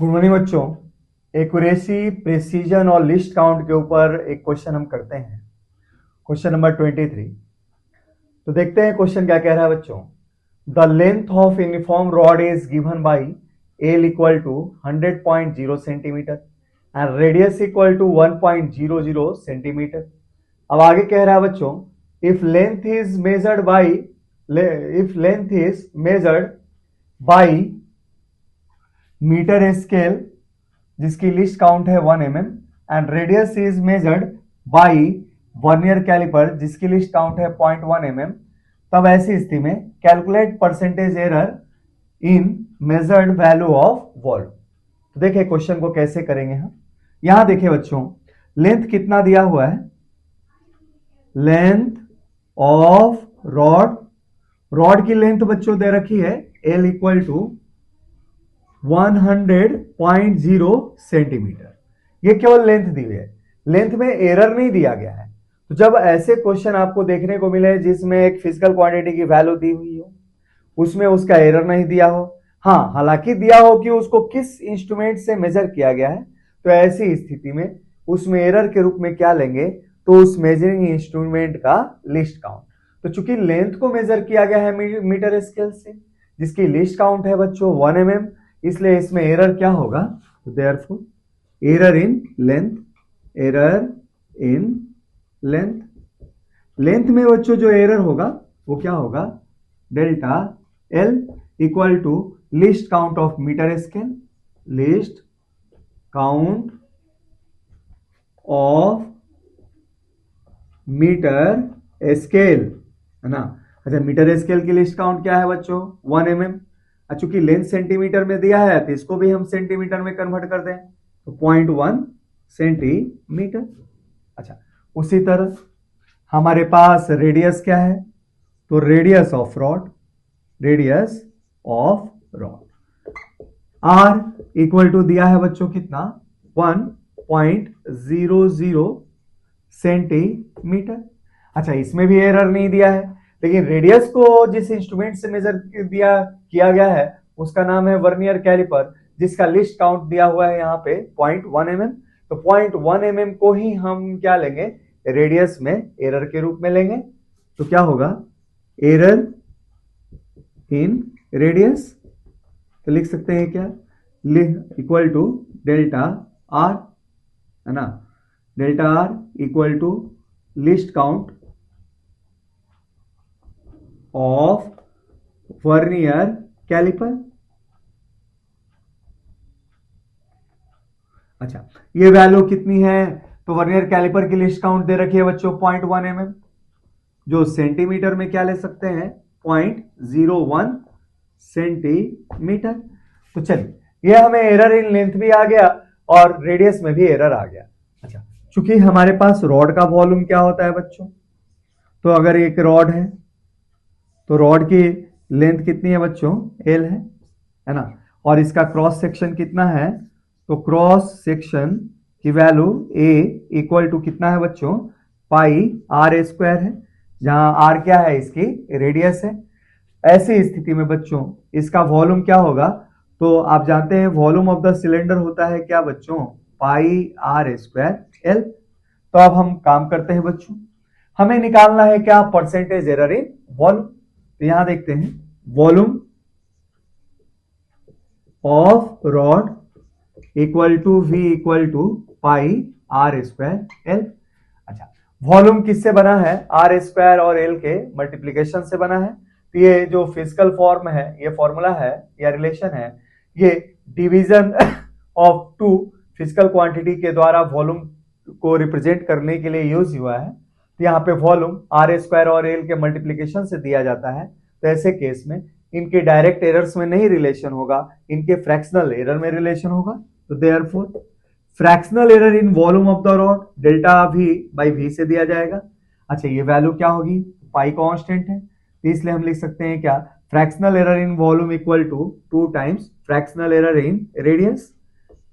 Good morning बच्चों। Accuracy, precision और list count के ऊपर एक क्वेश्चन हम करते हैं। Question number 23। तो देखते हैं क्वेश्चन क्या कह रहा है बच्चों। The length of uniform rod is given by L equal to 100.0 centimetre and radius equal to 1.00 centimetre. अब आगे कह रहा है बच्चों, if length is measured by metre scale जिसकी लिस्ट काउंट है 1 mm and radius is measured by vernier calliper जिसकी least count है 0.1 mm, तब ऐसी स्थिति में calculate percentage error in measured value of volume. तो देखिए क्वेश्चन को कैसे करेंगे हम। यहां देखिए बच्चों, लेंथ कितना दिया हुआ है, लेंथ ऑफ रॉड की लेंथ बच्चों दे रखी है L इक्वल टू 100.0 सेंटीमीटर। ये केवल लेंथ दी हुई है, लेंथ में एरर नहीं दिया गया है। तो जब ऐसे क्वेश्चन आपको देखने को मिले जिसमें एक फिजिकल क्वांटिटी की वैल्यू दी हुई हो, उसमें उसका एरर नहीं दिया हो, हाँ हालांकि दिया हो कि उसको किस इंस्ट्रूमेंट से मेजर किया गया है, तो ऐसी स्थिति में उसमें एरर के रूप में क्या लेंगे, तो उस मेजरिंग इंस्ट्रूमेंट का लिस्ट काउंट। तो चूंकि लेंथ को मेजर किया गया है मीटर स्केल से जिसकी लिस्ट काउंट है बच्चों 1 mm, इसलिए इसमें एरर क्या होगा, देयरफॉर एरर इन लेंथ में बच्चों जो एरर होगा वो क्या होगा, delta L equal to least count of metre scale, least count of metre scale, है ना। अच्छा, मीटर स्केल की लिस्ट काउंट क्या है बच्चों 1 mm। चूंकि लेंथ सेंटीमीटर में दिया है तो इसको भी हम सेंटीमीटर में कन्वर्ट कर दें तो 0.1 सेंटीमीटर। अच्छा, उसी तरह हमारे पास रेडियस क्या है, तो radius of rod R equal to दिया है बच्चों कितना 1.00 सेंटीमीटर। अच्छा, इसमें भी एरर नहीं दिया है, लेकिन रेडियस को जिस इंस्ट्रूमेंट से मेजर किया गया है उसका नाम है वर्नियर कैलिपर जिसका लिस्ट काउंट दिया हुआ है यहाँ पे 0.1 mm। तो 0.1 mm को ही हम क्या लेंगे, रेडियस में एरर के रूप में लेंगे। तो क्या होगा, एरर इन रेडियस, तो लिख सकते हैं क्या, इक्वल टू डेल्टा R, है ना, delta R equal to least count of vernier calliper. अच्छा, ये वैल्यू कितनी है, तो वर्नियर कैलिपर की लिस्ट काउंट दे रखी है बच्चों 0.1 mm, जो सेंटीमीटर में क्या ले सकते हैं 0.01 सेंटीमीटर। तो चलिए, ये हमें एरर इन लेंथ भी आ गया और रेडियस में भी एरर आ गया। अच्छा, चूंकि हमारे पास रॉड का वॉल्यूम क्या होता है बच्चों, तो अगर एक रॉड है तो रॉड की लेंथ कितनी है बच्चों, L है ना, और इसका क्रॉस सेक्शन कितना है, तो क्रॉस सेक्शन की वैल्यू A इक्वल टू कितना है बच्चों, पाई R स्क्वायर है, जहां R क्या है, इसकी रेडियस है। ऐसी स्थिति में बच्चों इसका वॉल्यूम क्या होगा, तो आप जानते हैं वॉल्यूम ऑफ द सिलेंडर होता है क्या बच्चों, पाई R स्क्वायर L। तो अब हम काम करते हैं बच्चों, हमें निकालना है क्या, परसेंटेज एरर इन वॉल्यूम। तो यहां देखते हैं volume of rod equal to V equal to pi R square L। अच्छा, वॉल्यूम किससे बना है, R स्क्वायर और L के मल्टीप्लीकेशन से बना है। तो ये जो फिजिकल फॉर्म है, ये फॉर्मूला है या रिलेशन है, ये division of two physical quantity के द्वारा वॉल्यूम को रिप्रेजेंट करने के लिए यूज हुआ है। तो यहाँ पे वॉल्यूम R स्क्वायर और L के मल्टीप्लीकेशन से दिया जाता है। तो ऐसे केस में इनके डायरेक्ट एरर्स में नहीं रिलेशन होगा, इनके फ्रैक्शनल एरर में रिलेशन होगा। तो therefore fractional error in volume of the rod delta V by V से दिया जाएगा। अच्छा, ये वैल्यू क्या होगी, पाई कांस्टेंट है, तो इसलिए हम लिख सकते हैं क्या, fractional error in volume equal to 2 times fractional error in radius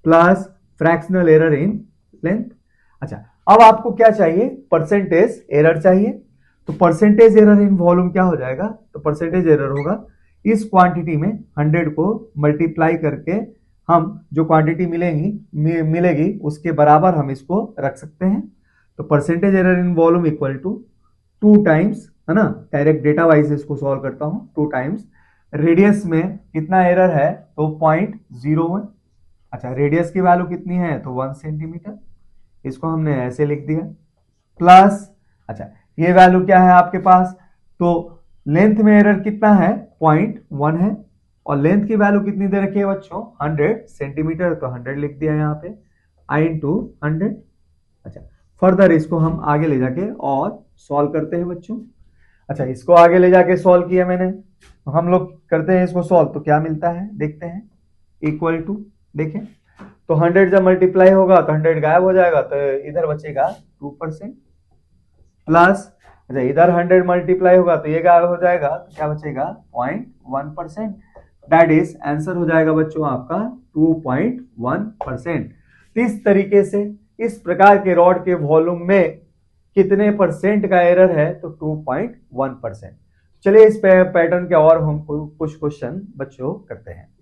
plus fractional error in length. अच्छा, अब आपको क्या चाहिए, परसेंटेज एरर चाहिए। तो परसेंटेज एरर इन वॉल्यूम क्या हो जाएगा, तो परसेंटेज एरर होगा इस क्वांटिटी में 100 को मल्टीप्लाई करके हम जो क्वांटिटी मिलेगी उसके बराबर हम इसको रख सकते हैं। तो percentage error in volume equal to 2 times, है ना, डायरेक्ट डेटा वाइज इसको सॉल्व करता हूं, 2 टाइम्स रेडियस में कितना एरर है तो 0.01। अच्छा, रेडियस की वैल्यू कितनी है तो 1 सेंटीमीटर, इसको हमने ऐसे लिख दिया, प्लस अच्छा ये वैल्यू क्या है आपके पास, तो लेंथ में एरर कितना है 0.1 है, और लेंथ की वैल्यू कितनी दे रखी है बच्चों 100 सेंटीमीटर, तो 100 लिख दिया यहाँ पे, I इंटू 100। अच्छा, फर्दर इसको हम आगे ले जाके और सॉल्व करते हैं बच्चों। अच्छा, इसको आगे ले जाके सॉल्व किया मैंने, तो हम लोग करते हैं इसको सॉल्व, तो क्या मिलता है देखते हैं, इक्वल टू, देखें तो 100 जब मल्टीप्लाई होगा तो 100 गायब हो जाएगा, तो इधर बचेगा 2%, प्लस अच्छा इधर 100 मल्टीप्लाई होगा तो ये गायब हो जाएगा, तो क्या बचेगा 0.1%, दैट इज आंसर हो जाएगा बच्चों आपका 2.1%। इस तरीके से इस प्रकार के रॉड के वॉल्यूम में कितने परसेंट का एरर है तो 2.1%। चलिए इस पैटर्न के और हम कुछ क्वेश्चन बच्चों करते हैं।